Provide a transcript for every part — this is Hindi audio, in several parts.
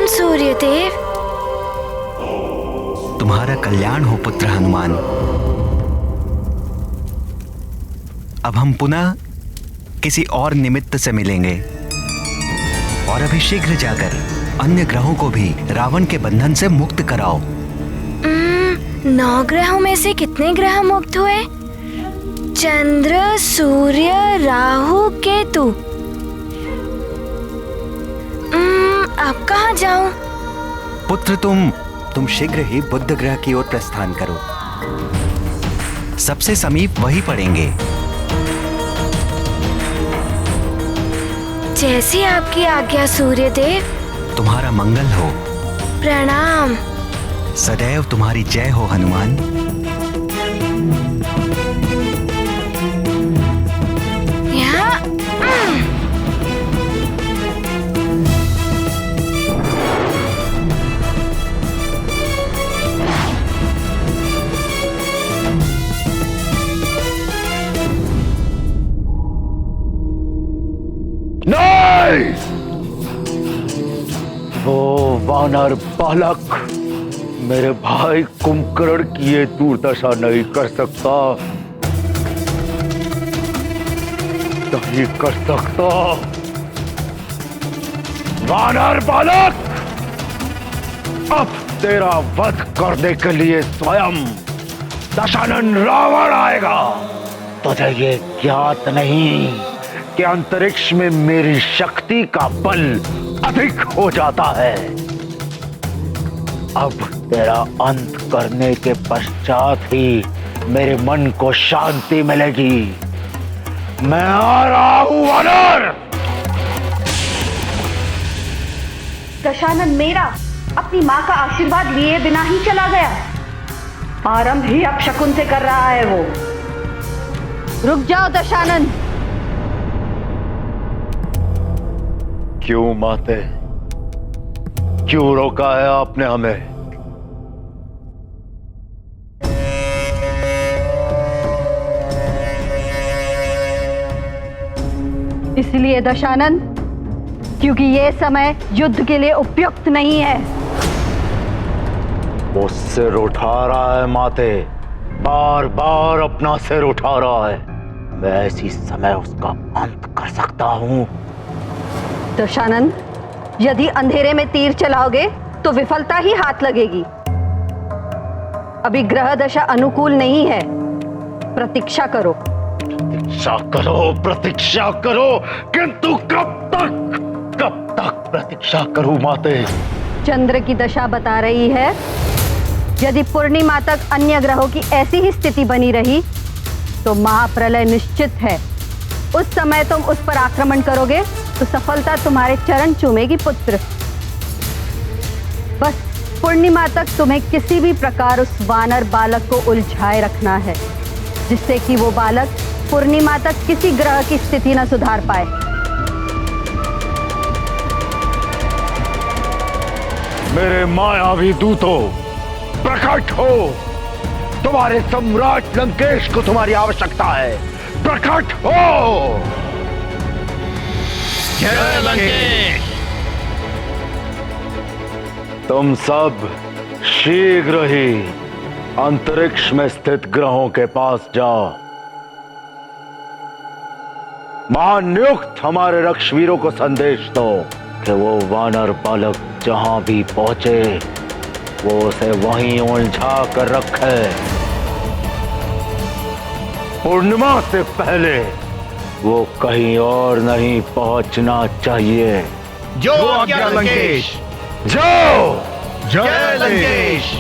सूर्यदेव। तुम्हारा कल्याण हो पुत्र हनुमान। अब हम पुनः किसी और निमित्त से मिलेंगे और अभी शीघ्र जाकर अन्य ग्रहों को भी रावण के बंधन से मुक्त कराओ। 9 ग्रहों में से कितने ग्रह मुक्त हुए? चंद्र, सूर्य, राहु, केतु। अब कहाँ जाऊं? पुत्र तुम शीघ्र ही बुध ग्रह की ओर प्रस्थान करो। सबसे समीप वही पड़ेंगे। जैसी आपकी आज्ञा सूर्यदेव। तुम्हारा मंगल हो। प्रणाम। सदैव तुम्हारी जय हो हनुमान। नहीं! वो वानर बालक मेरे भाई कुंभकर्ण की ये दुर्दशा नहीं कर सकता, नहीं कर सकता। वानर बालक, अब तेरा वध करने के लिए स्वयं दशानन रावण आएगा। तुझे ये ज्ञात नहीं कि अंतरिक्ष में मेरी शक्ति का बल अधिक हो जाता है। अब तेरा अंत करने के पश्चात ही मेरे मन को शांति मिलेगी। मैं आ रहा हूं वानर। दशानन मेरा अपनी माँ का आशीर्वाद लिए बिना ही चला गया। आरंभ ही अपशकुन से कर रहा है वो। रुक जाओ दशानन। क्यों माते, क्यों रोका है आपने हमें? इसलिए दशानन, क्योंकि ये समय युद्ध के लिए उपयुक्त नहीं है। वो सिर उठा रहा है माते, बार बार अपना सिर उठा रहा है। मैं इसी समय उसका अंत कर सकता हूं। दशानन, यदि अंधेरे में तीर चलाओगे तो विफलता ही हाथ लगेगी। अभी ग्रह दशा अनुकूल नहीं है। प्रतीक्षा करो। प्रतीक्षा करो, प्रतीक्षा करो, किंतु कब तक प्रतीक्षा करूं माते? चंद्र की दशा बता रही है, यदि पूर्णिमा तक अन्य ग्रहों की ऐसी ही स्थिति बनी रही तो महाप्रलय निश्चित है। उस समय तुम उस पर आक्रमण करोगे तो सफलता तुम्हारे चरण चूमेगी पुत्र। बस पूर्णिमा तक तुम्हें किसी भी प्रकार उस वानर बालक को उलझाए रखना है, जिससे कि वो बालक पूर्णिमा तक किसी ग्रह की स्थिति न सुधार पाए। मेरे मायावी दूतों, प्रकट हो। तुम्हारे सम्राट लंकेश को तुम्हारी आवश्यकता है। प्रकट हो। जय लंकेश। तुम सब शीघ्र ही अंतरिक्ष में स्थित ग्रहों के पास जाओ। महानियुक्त हमारे रक्षवीरों को संदेश दो कि वो वानर बालक जहां भी पहुंचे वो उसे वहीं उलझा कर रखे। पूर्णिमा से पहले वो कहीं और नहीं पहुंचना चाहिए। जो आज्ञा लंकेश। जाओ। जय लंकेश।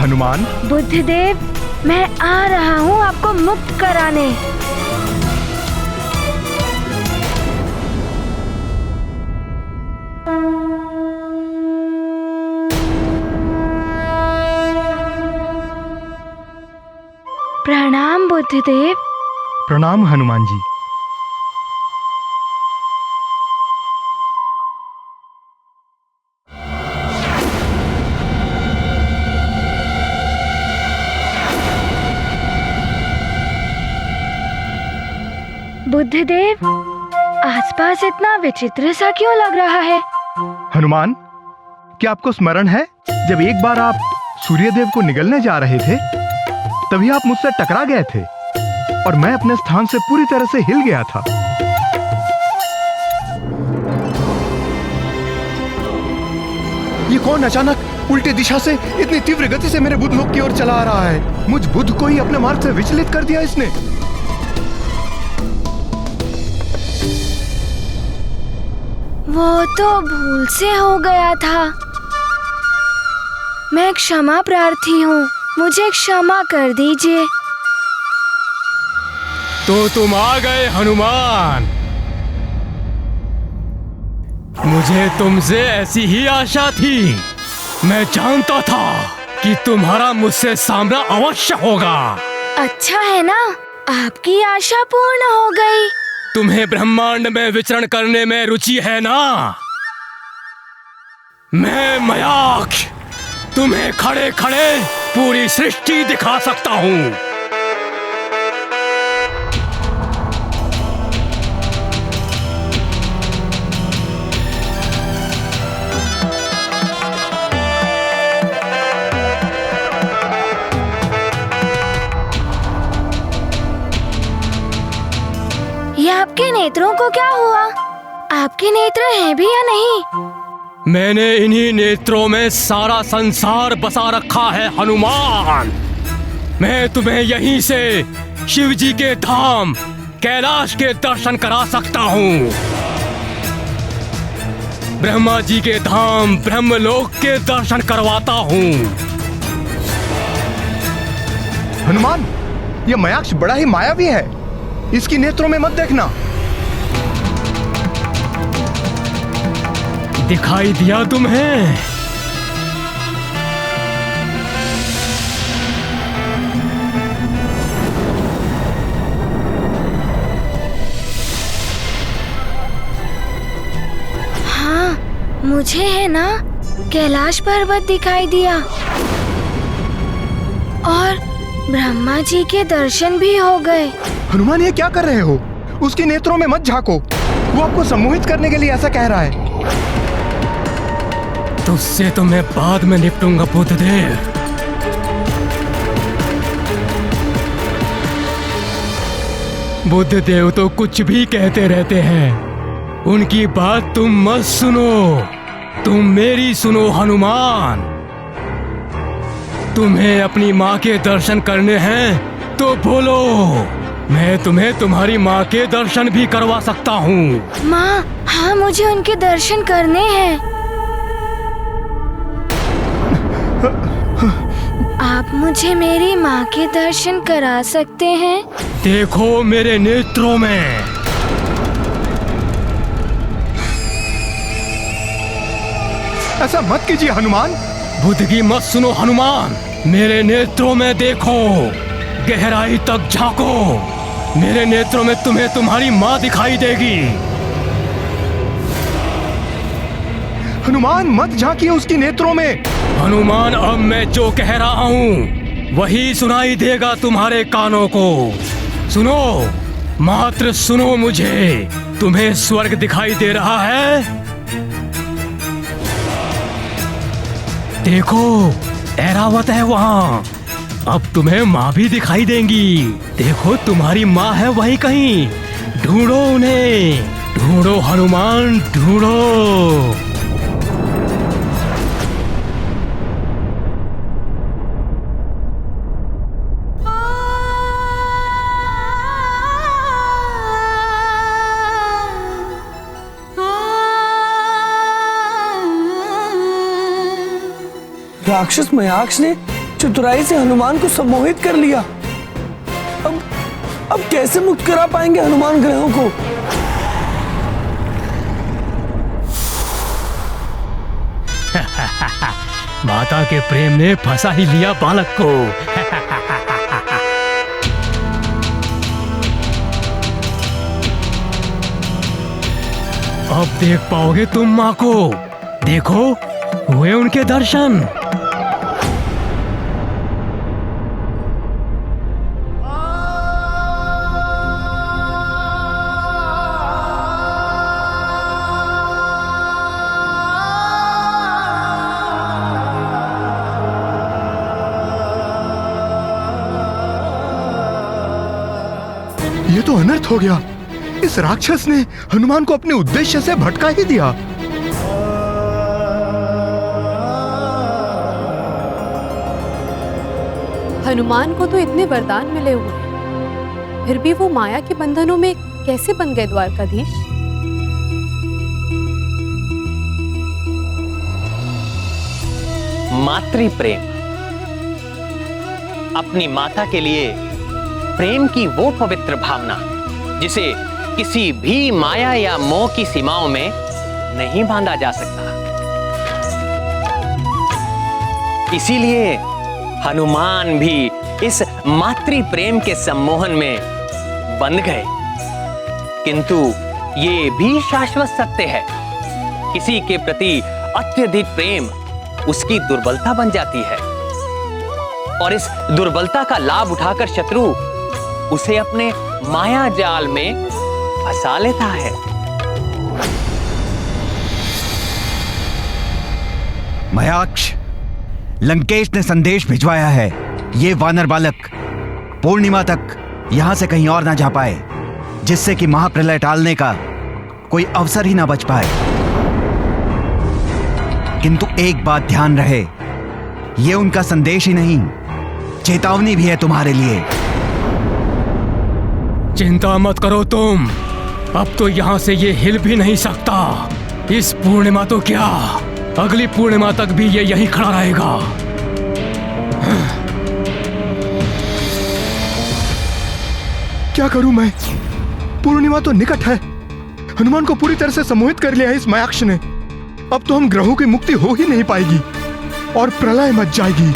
हनुमान। बुद्धदेव, मैं आ रहा हूँ आपको मुक्त कराने। प्रणाम बुद्धदेव। प्रणाम हनुमान जी। बुद्धदेव, आसपास इतना विचित्र सा क्यों लग रहा है? हनुमान, क्या आपको स्मरण है जब एक बार आप सूर्यदेव को निगलने जा रहे थे, तभी आप मुझसे टकरा गए थे और मैं अपने स्थान से पूरी तरह से हिल गया था। ये कौन अचानक उल्टी दिशा से इतनी तीव्र गति से मेरे बुध लोक की ओर चला आ रहा है? मुझ बुध को ही अपने मार्ग से विचलित कर दिया इसने। वो तो भूल से हो गया था। मैं क्षमा प्रार्थी हूँ, मुझे क्षमा कर दीजिए। तो तुम आ गए हनुमान। मुझे तुमसे ऐसी ही आशा थी। मैं जानता था कि तुम्हारा मुझसे सामना अवश्य होगा। अच्छा है ना, आपकी आशा पूर्ण हो गई। तुम्हें ब्रह्मांड में विचरण करने में रुचि है ना? मैं मयाक्ष तुम्हें खड़े खड़े पूरी सृष्टि दिखा सकता हूँ। ये आपके नेत्रों को क्या हुआ? आपके नेत्र हैं भी या नहीं? मैंने इन्हीं नेत्रों में सारा संसार बसा रखा है हनुमान। मैं तुम्हें यहीं से शिव जी के धाम कैलाश के दर्शन करा सकता हूँ। ब्रह्मा जी के धाम ब्रह्मलोक के दर्शन करवाता हूँ। हनुमान, यह मयाक्ष बड़ा ही मायावी है। इसकी नेत्रों में मत देखना। दिखाई दिया तुम्हें? हाँ, मुझे है ना कैलाश पर्वत दिखाई दिया और ब्रह्मा जी के दर्शन भी हो गए। हनुमान, ये क्या कर रहे हो? उसके नेत्रों में मत झांको। वो आपको सम्मोहित करने के लिए ऐसा कह रहा है। तुझसे तो मैं बाद में निपटूंगा बुद्धदेव। बुद्धदेव तो कुछ भी कहते रहते हैं, उनकी बात तुम मत सुनो। तुम मेरी सुनो हनुमान। तुम्हें अपनी माँ के दर्शन करने हैं तो बोलो, मैं तुम्हें तुम्हारी माँ के दर्शन भी करवा सकता हूँ। माँ, हाँ मुझे उनके दर्शन करने हैं। आप मुझे मेरी माँ के दर्शन करा सकते हैं? देखो मेरे नेत्रों में। ऐसा मत कीजिए हनुमान। बुद्ध की मत सुनो हनुमान। मेरे नेत्रों में देखो, गहराई तक झांको। मेरे नेत्रों में तुम्हें तुम्हारी माँ दिखाई देगी। हनुमान, मत झांकिए उसकी नेत्रों में। हनुमान, अब मैं जो कह रहा हूँ वही सुनाई देगा तुम्हारे कानों को। सुनो, मात्र सुनो मुझे। तुम्हें स्वर्ग दिखाई दे रहा है? देखो, ऐरावत है वहाँ। अब तुम्हें माँ भी दिखाई देंगी। देखो, तुम्हारी माँ है वहीं कहीं। ढूंढो उन्हें, ढूंढो हनुमान, ढूंढो। राक्षस मयाक्ष ने जो चतुराई से हनुमान को सम्मोहित कर लिया। अब कैसे मुक्त करा पाएंगे हनुमान ग्रहों को? माता के प्रेम ने फंसा ही लिया बालक को। अब देख पाओगे तुम माँ को। देखो, हुए उनके दर्शन। ये तो अनर्थ हो गया। इस राक्षस ने हनुमान को अपने उद्देश्य से भटका ही दिया। हनुमान को तो इतने वरदान मिले हुए हैं, फिर भी वो माया के बंधनों में कैसे बन गए द्वारकाधीश? मातृ प्रेम, अपनी माता के लिए प्रेम की वो पवित्र भावना जिसे किसी भी माया या मोह की सीमाओं में नहीं बांधा जा सकता। इसीलिए हनुमान भी इस मातृ प्रेम के सम्मोहन में बंध गए। किंतु ये भी शाश्वत सत्य है, किसी के प्रति अत्यधिक प्रेम उसकी दुर्बलता बन जाती है और इस दुर्बलता का लाभ उठाकर शत्रु उसे अपने माया जाल में फंसा लेता है। मयाक्ष, लंकेश ने संदेश भिजवाया है। ये वानर बालक पूर्णिमा तक यहां से कहीं और ना जा पाए, जिससे कि महाप्रलय टालने का कोई अवसर ही ना बच पाए। किंतु एक बात ध्यान रहे, ये उनका संदेश ही नहीं, चेतावनी भी है तुम्हारे लिए। चिंता मत करो तुम, अब तो यहाँ से ये हिल भी नहीं सकता। इस पूर्णिमा तो क्या, अगली पूर्णिमा तक भी ये यहीं खड़ा रहेगा। क्या करूं मैं? पूर्णिमा तो निकट है। हनुमान को पूरी तरह से सम्मोहित कर लिया है इस मयाक्ष ने। अब तो हम ग्रहों की मुक्ति हो ही नहीं पाएगी और प्रलय मच जाएगी।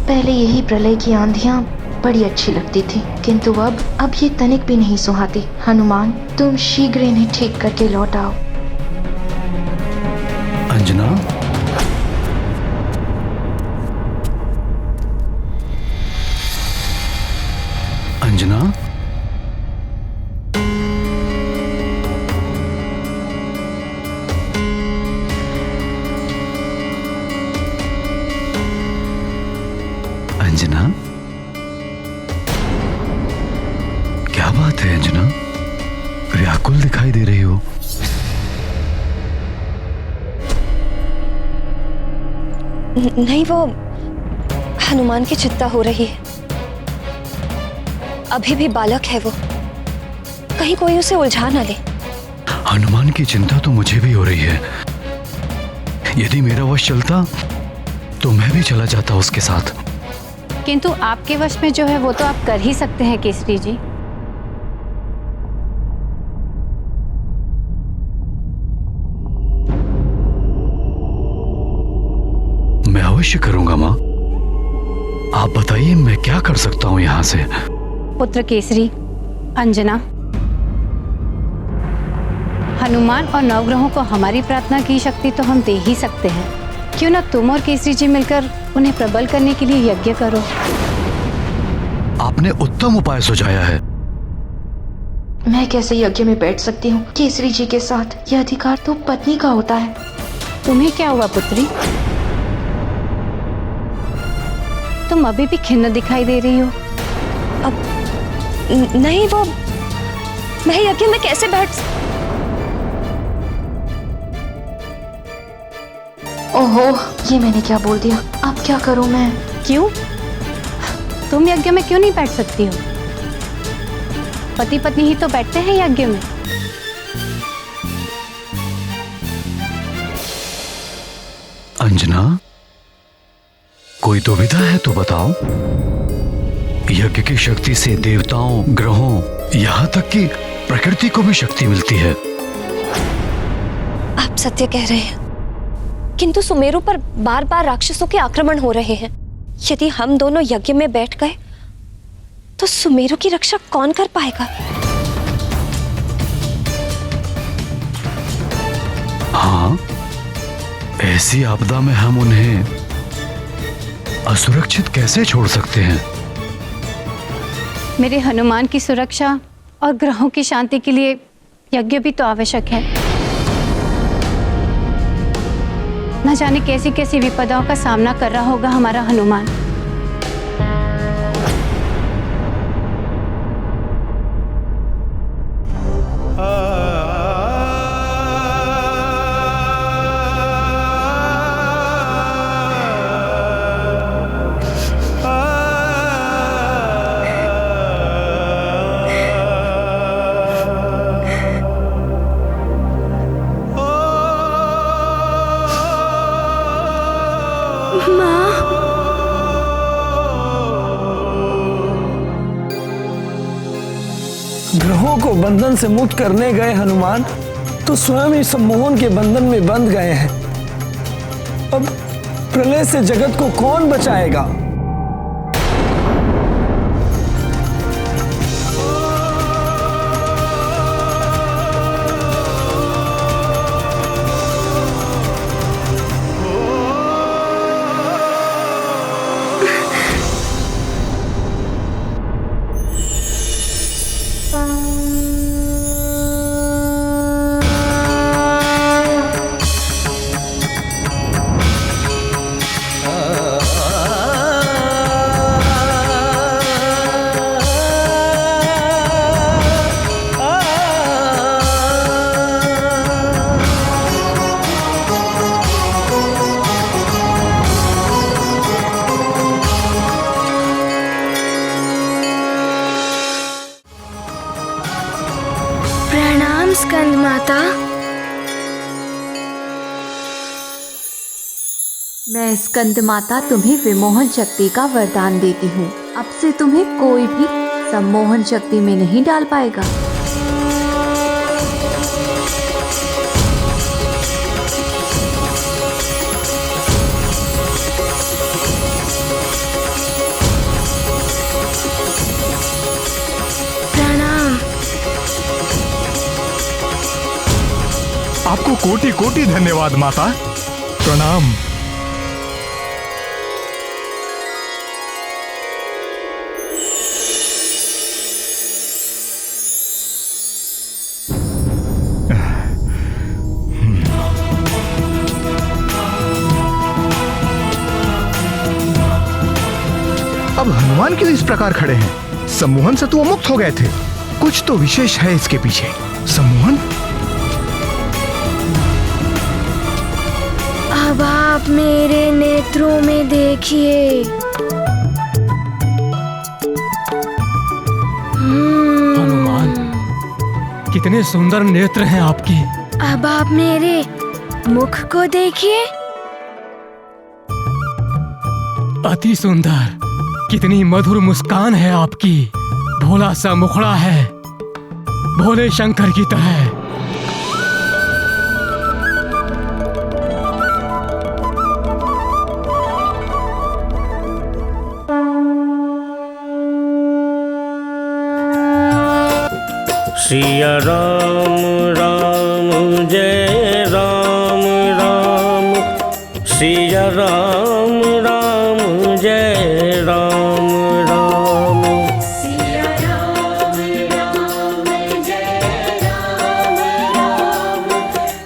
पहले यही प्रलय की आंधियां बड़ी अच्छी लगती थी, किंतु अब ये तनिक भी नहीं सुहाती। हनुमान, तुम शीघ्र इन्हें ठीक करके लौट आओ। अंजना, अंजना, अंजना, क्या बात है अंजना? व्याकुल दिखाई दे रही हो। नहीं, वो हनुमान की चिंता हो रही है। अभी भी बालक है वो, कहीं कोई उसे उलझा ना ले। हनुमान की चिंता तो मुझे भी हो रही है। यदि मेरा वश चलता तो मैं भी चला जाता उसके साथ। किंतु आपके वश में जो है वो तो आप कर ही सकते हैं केसरी जी। मैं अवश्य करूंगा माँ। आप बताइए मैं क्या कर सकता हूँ यहाँ से? पुत्र केसरी, अंजना, हनुमान और नवग्रहों को हमारी प्रार्थना की शक्ति तो हम दे ही सकते हैं। क्यों ना तुम और केसरी जी मिलकर उन्हें प्रबल करने के लिए यज्ञ करो। आपने उत्तम उपाय सुझाया है। मैं कैसे यज्ञ में बैठ सकती हूँ केसरी जी के साथ? यह अधिकार तो पत्नी का होता है। तुम्हें क्या हुआ पुत्री? तुम अभी भी खिन्न दिखाई दे रही हो। अब नहीं, वो मैं यज्ञ में कैसे बैठ? ओहो, ये मैंने क्या बोल दिया? अब क्या करूं मैं? क्यों? तुम यज्ञ में क्यों नहीं बैठ सकती हो? पति पत्नी ही तो बैठते हैं यज्ञ में। अंजना, कोई दुविधा है तो बताओ। यज्ञ की शक्ति से देवताओं, ग्रहों, यहाँ तक कि प्रकृति को भी शक्ति मिलती है। आप सत्य कह रहे हैं, किंतु सुमेरु पर बार बार राक्षसों के आक्रमण हो रहे हैं। यदि हम दोनों यज्ञ में बैठ गए तो सुमेरु की रक्षा कौन कर पाएगा? हाँ, ऐसी आपदा में हम उन्हें असुरक्षित कैसे छोड़ सकते हैं? मेरे हनुमान की सुरक्षा और ग्रहों की शांति के लिए यज्ञ भी तो आवश्यक है। न जाने कैसी कैसी विपदाओं का सामना कर रहा होगा हमारा हनुमान। ग्रहों को बंधन से मुक्त करने गए हनुमान तो स्वयं ही सम्मोहन के बंधन में बंध गए हैं। अब प्रलय से जगत को कौन बचाएगा? प्रणाम स्कंद माता। मैं स्कंद माता तुम्हें विमोहन शक्ति का वरदान देती हूँ। अब से तुम्हें कोई भी सम्मोहन शक्ति में नहीं डाल पाएगा। प्रणाम। आपको कोटि कोटि धन्यवाद माता। प्रणाम। अब हनुमान क्यों इस प्रकार खड़े हैं? सम्मोहन से तो वो मुक्त हो गए थे। कुछ तो विशेष है इसके पीछे। सम्मोहन, अब आप मेरे नेत्रों में देखिए। हनुमान, कितने सुंदर नेत्र हैं आपके। अब आप मेरे मुख को देखिए। अति सुंदर, कितनी मधुर मुस्कान है आपकी। भोला सा मुखड़ा है, भोले शंकर की तरह। सिया राम राम जय राम राम, सिया राम राम जय राम राम, सिया राम राम जय राम राम,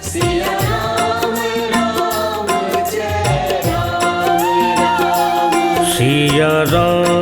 सिया राम राम जय राम राम, सिया राम